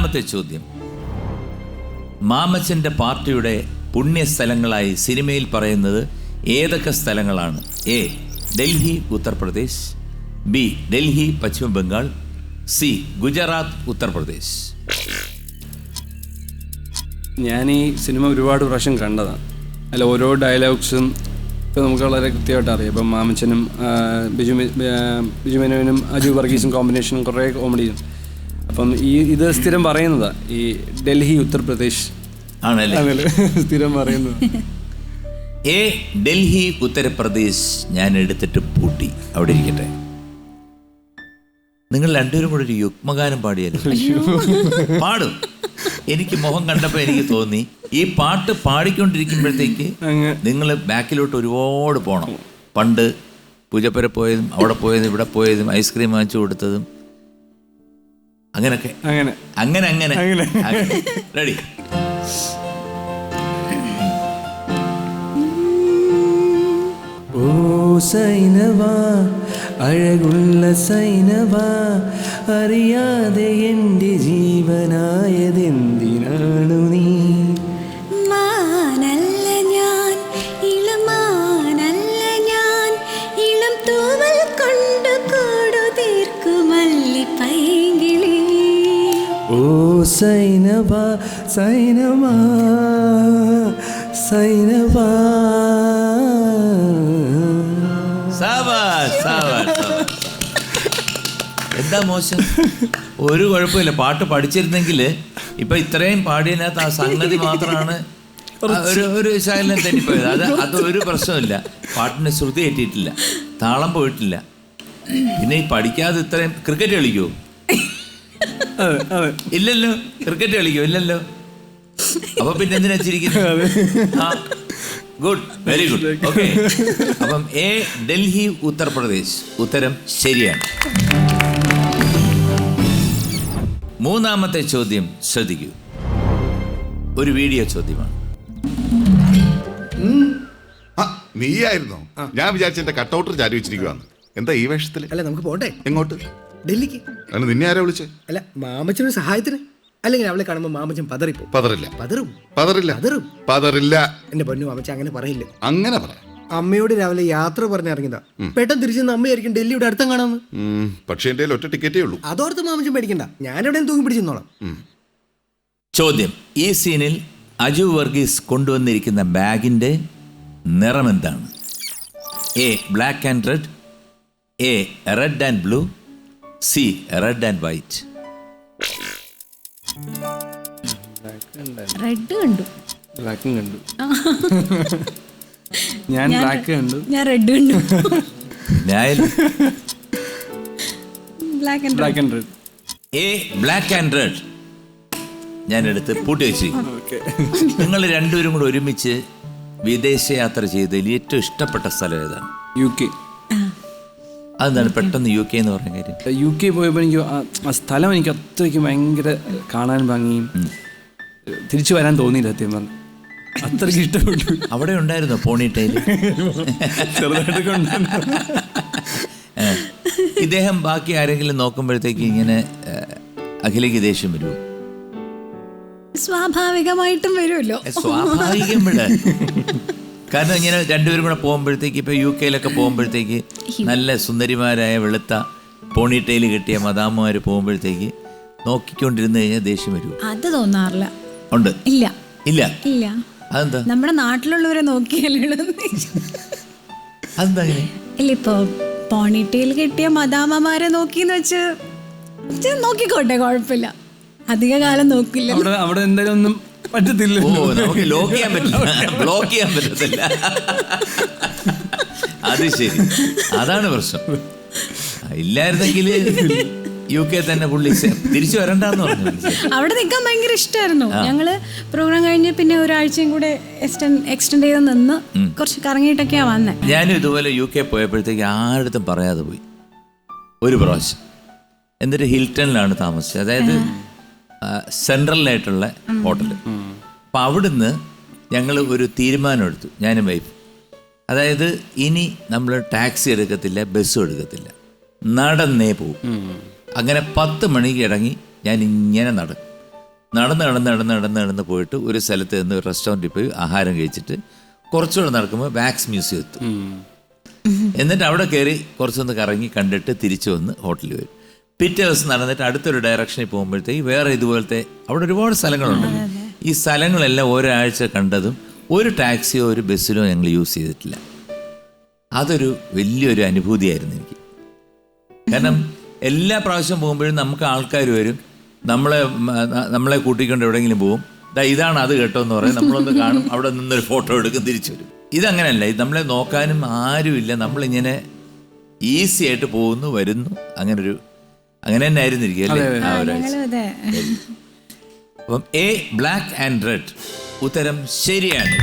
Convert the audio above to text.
രണ്ടാമത്തെ ചോദ്യം. മാമച്ചൻ്റെ പാർട്ടിയുടെ പുണ്യസ്ഥലങ്ങളായി സിനിമയിൽ പറയുന്നത് ഏതൊക്കെ സ്ഥലങ്ങളാണ്? A. Delhi Uttar Pradesh, B. Delhi Paschim Bengal, C. Gujarat Uttar Pradesh. ഞാൻ ഈ സിനിമ ഒരുപാട് പ്രാവശ്യം കണ്ടതാണ്. അല്ല, ഓരോ ഡയലോഗ്സും ഇപ്പം നമുക്ക് വളരെ കൃത്യമായിട്ട് അറിയാം. ഇപ്പം മാമച്ചനും ബിജു മേനോനും അജു വർഗീസും കോമ്പിനേഷനും കുറേ കോമഡിയും. അപ്പം ഇത് സ്ഥിരം പറയുന്നതാണ്, ഈ ഡൽഹി ഉത്തർപ്രദേശ് ആണല്ലേ സ്ഥിരം പറയുന്നത്. എ. ഡൽഹി ഉത്തർപ്രദേശ് ഞാൻ എടുത്തിട്ട് പൂട്ടി. അവിടെ ഇരിക്കട്ടെ. നിങ്ങൾ രണ്ടുപേരും കൂടെ ഒരു യുഗ്മഗാനം പാടിയല്ലോ. പാടും. എനിക്ക് മുഖം കണ്ടപ്പോൾ എനിക്ക് തോന്നി ഈ പാട്ട് പാടിക്കൊണ്ടിരിക്കുമ്പോഴത്തേക്ക് നിങ്ങൾ ബാക്കിലോട്ട് ഒരുപാട് പോകണം. പണ്ട് പൂജപ്പുര പോയതും അവിടെ പോയതും ഇവിടെ പോയതും ഐസ്ക്രീം വാങ്ങിച്ചു കൊടുത്തതും അങ്ങനൊക്കെ അങ്ങനെ റെഡി. ഓ സൈനവാ, അഴകുള്ള സൈനവാ, അറിയാതെ എൻ്റെ ജീവനായതെന്തിനാണു നീ? മാനല്ല ഞാൻ, ഇളമാനല്ല ഞാൻ, ഇളം തൂവൽ കൊണ്ട് കൂടു തീർക്കുമല്ലി പൈങ്കിളി. ഓ സൈനവാ സൈനവാ സൈനവാ. എന്താ മോശം? ഒരു കുഴപ്പമില്ല. പാട്ട് പഠിച്ചിരുന്നെങ്കിൽ ഇപ്പൊ ഇത്രയും പാടിയതിനകത്ത് ആ സംഗതി മാത്രമാണ് ഒരു ശകലം തെറ്റിപ്പോയത്. അതൊരു പ്രശ്നമില്ല. പാട്ടിന് ശ്രുതി ഏറ്റിട്ടില്ല, താളം പോയിട്ടില്ല. പിന്നെ ഈ പഠിക്കാതെ ഇത്രയും ക്രിക്കറ്റ് കളിക്കുമോ? ഇല്ലല്ലോ. ക്രിക്കറ്റ് കളിക്കുമോ? ഇല്ലല്ലോ. അപ്പൊ പിന്നെ എന്തിനാ ചിരിക്കുന്നത്? Good, very good. ഓക്കെ. അപ്പം എ. ഡൽഹി ഉത്തർപ്രദേശ് ഉത്തരം ശരിയാണ്. മൂന്നാമത്തെ ചോദ്യം ശ്രദ്ധിക്കൂ. ഒരു വീഡിയോ ചോദ്യമാണ്. നീയായിരുന്നോ? ഞാൻ വിചാരിച്ച എന്റെ കട്ടൗട്ടർ ചാരി വെച്ചിരിക്കുവാന്ന്. എന്താ ഈ വേഷത്തില്? അല്ല, നമുക്ക് പോട്ടെ. എങ്ങോട്ട്? ഡൽഹിക്ക്. നിന്നെ ആരാ വിളിച്ചേ? അല്ല, മാമച്ചനൊരു സഹായത്തിന്. അല്ലെങ്കിൽ അവളെ കാണുമ്പോ മാമച്ചൻ പതറിപ്പോ. പതറില്ല. പതറും. പതറില്ല. പതറും. പതറില്ല. എന്റെ പൊന്നു മാമച്ച അങ്ങനെ പറയില്ല. അങ്ങനെ പറ. അമ്മയോട് രാവിലെ യാത്ര പറഞ്ഞിറങ്ങിയതാ. പെട്ടെന്ന് തിരിച്ചെന്ന് അമ്മയായിരിക്കും ഡൽഹിയുടെ അടുത്തം കാണാന്ന്. പക്ഷേ എന്റെ ഒറ്റ ടിക്കറ്റേ ഉള്ളൂ. അതോർത്ത് മാമച്ചൻ പേടിക്കണ്ട, ഞാനെവിടെയും തൂങ്ങി പിടിച്ചെന്നോളാം. ചോദ്യം. ഈ സീനിൽ അജു വർഗീസ് കൊണ്ടുവന്നിരിക്കുന്ന ബാഗിന്റെ നിറം എന്താണ്? A. Black and red, A. Red and blue, C. Red and white. Red കണ്ടു, ബ്ലാക്കും കണ്ടു. ഞാൻ ബ്ലാക്ക് കണ്ടു. ഞാൻ റെഡ് കണ്ടു. Black and red. A. Black and red ഞാൻ എടുത്ത് പൂട്ടി വെച്ചിരിക്കുന്നു. നിങ്ങൾ രണ്ടുപേരും കൂടെ ഒരുമിച്ച് വിദേശയാത്ര ചെയ്തതിൽ ഏറ്റവും ഇഷ്ടപ്പെട്ട സ്ഥലം ഏതാണ്? UK. അതെന്താണ് പെട്ടെന്ന് UK എന്ന് പറഞ്ഞ കാര്യം? UK പോയപ്പോൾ എനിക്ക് ആ സ്ഥലം എനിക്ക് അത്രയ്ക്ക് ഭയങ്കര കാണാൻ ഭംഗിയും തിരിച്ചു വരാൻ തോന്നിയില്ല. സത്യം പറഞ്ഞു അത്രയ്ക്ക് ഇഷ്ടപ്പെട്ടു. അവിടെ ഉണ്ടായിരുന്നോ പോണിട്ടയിൽ? ഇദ്ദേഹം ബാക്കി ആരെങ്കിലും നോക്കുമ്പോഴത്തേക്ക് ഇങ്ങനെ അഖിലേക്ക് ദേഷ്യം വരുമോ? സ്വാഭാവികമായിട്ടും വരുമല്ലോ. സ്വാഭാവികം വിട. കാരണം ഇങ്ങനെ രണ്ടുപേരും കൂടെ പോകുമ്പോഴത്തേക്ക് ഇപ്പൊ UK പോകുമ്പോഴത്തേക്ക് നല്ല സുന്ദരിമാരായ വെളുത്ത പോണിട്ടയിൽ കെട്ടിയ മദാമ്മമാര് പോകുമ്പോഴത്തേക്ക് നോക്കിക്കൊണ്ടിരുന്ന് കഴിഞ്ഞാൽ ദേഷ്യം വരുമോ? അത് തോന്നാറില്ല. ഉണ്ട്? ഇല്ല ഇല്ല ഇല്ല. അതെന്താ? നമ്മുടെ നാട്ടിലുള്ളവരെ നോക്കിയല്ലേ. അതെന്താ അങ്ങനെ? ഇല്ല, ഇപ്പൊ പോണിറ്റയിൽ കെട്ടിയ മദാമ്മമാരെ നോക്കിന്ന് വെച്ച് നോക്കിക്കോട്ടെ, കുഴപ്പമില്ല. അധിക കാലം നോക്കില്ല. അവിടെ എന്തായാലും ഒന്നും പറ്റത്തില്ല. ഓ, നമുക്ക് ലോക്ക് ചെയ്യാൻ പറ്റില്ല, ബ്ലോക്ക് ചെയ്യാൻ പറ്റത്തില്ല. അത് ശരി, അതാണ് പ്രശ്നം. ഇല്ലായിരുന്നെങ്കിൽ UK തന്നെ പുള്ളി തിരിച്ചു വരണ്ടെന്ന് പറഞ്ഞു. അവിടെ നിൽക്കാൻ ഭയങ്കര ഇഷ്ടമായിരുന്നു. ഞങ്ങള് പ്രോഗ്രാം കഴിഞ്ഞ് പിന്നെ ഒരാഴ്ചയും കൂടെ എക്സ്റ്റെൻഡ് ചെയ്ത് നിന്ന് കുറച്ച് കറങ്ങിയിട്ടൊക്കെയാ വന്നേ. ഞാനും ഇതുപോലെ UK പോയപ്പോഴത്തേക്ക് ആരുടെ പറയാതെ പോയി ഒരു പ്രാവശ്യം. എന്നിട്ട് ഹിൽട്ടണിലാണ് താമസിച്ചത്, അതായത് സെൻട്രലായിട്ടുള്ള ഹോട്ടൽ. അപ്പം അവിടുന്ന് ഞങ്ങൾ ഒരു തീരുമാനം എടുത്തു, ഞാനും വൈഫ്. അതായത് ഇനി നമ്മൾ ടാക്സി എടുക്കത്തില്ല, ബസ്സും എടുക്കത്തില്ല, നടന്നേ പോകും. അങ്ങനെ 10 മണിക്ക് ഇറങ്ങി ഞാൻ ഇങ്ങനെ നടക്കും. നടന്ന് പോയിട്ട് ഒരു സ്ഥലത്ത് നിന്ന് ഒരു റെസ്റ്റോറൻറ്റിൽ പോയി ആഹാരം കഴിച്ചിട്ട് കുറച്ചുകൂടെ നടക്കുമ്പോൾ വാക്സ് മ്യൂസിയം എത്തും. എന്നിട്ട് അവിടെ കയറി കുറച്ചൊന്ന് കറങ്ങി കണ്ടിട്ട് തിരിച്ചു വന്ന് ഹോട്ടലിൽ വരും. പിറ്റേ ദിവസം നടന്നിട്ട് അടുത്തൊരു ഡയറക്ഷനിൽ പോകുമ്പോഴത്തേക്ക് വേറെ ഇതുപോലത്തെ അവിടെ ഒരുപാട് സ്ഥലങ്ങളുണ്ട്. ഈ സ്ഥലങ്ങളെല്ലാം ഒരാഴ്ച കണ്ടതും ഒരു ടാക്സിയോ ഒരു ബസ്സിലോ ഞങ്ങൾ യൂസ് ചെയ്തിട്ടില്ല. അതൊരു വലിയൊരു അനുഭൂതിയായിരുന്നു എനിക്ക്. കാരണം എല്ലാ പ്രാവശ്യം പോകുമ്പോഴും നമുക്ക് ആൾക്കാർ വരും, നമ്മളെ കൂട്ടിക്കൊണ്ട് എവിടെയെങ്കിലും പോകും. ഇതാണ് അത് കേട്ടോ എന്ന് പറയും, നമ്മളൊന്ന് കാണും, അവിടെ നിന്നൊരു ഫോട്ടോ എടുക്കും, തിരിച്ചു വരും. ഇതങ്ങനെയല്ല, ഇത് നമ്മളെ നോക്കാനും ആരുമില്ല, നമ്മളിങ്ങനെ ഈസി ആയിട്ട് പോകുന്നു വരുന്നു. അങ്ങനെ തന്നെ ആയിരുന്നിരിക്കും അല്ലേ ആ ഒരാഴ്ച. അപ്പം എ ബ്ലാക്ക് ആൻഡ് റെഡ് ഉത്തരം ശരിയാണ്.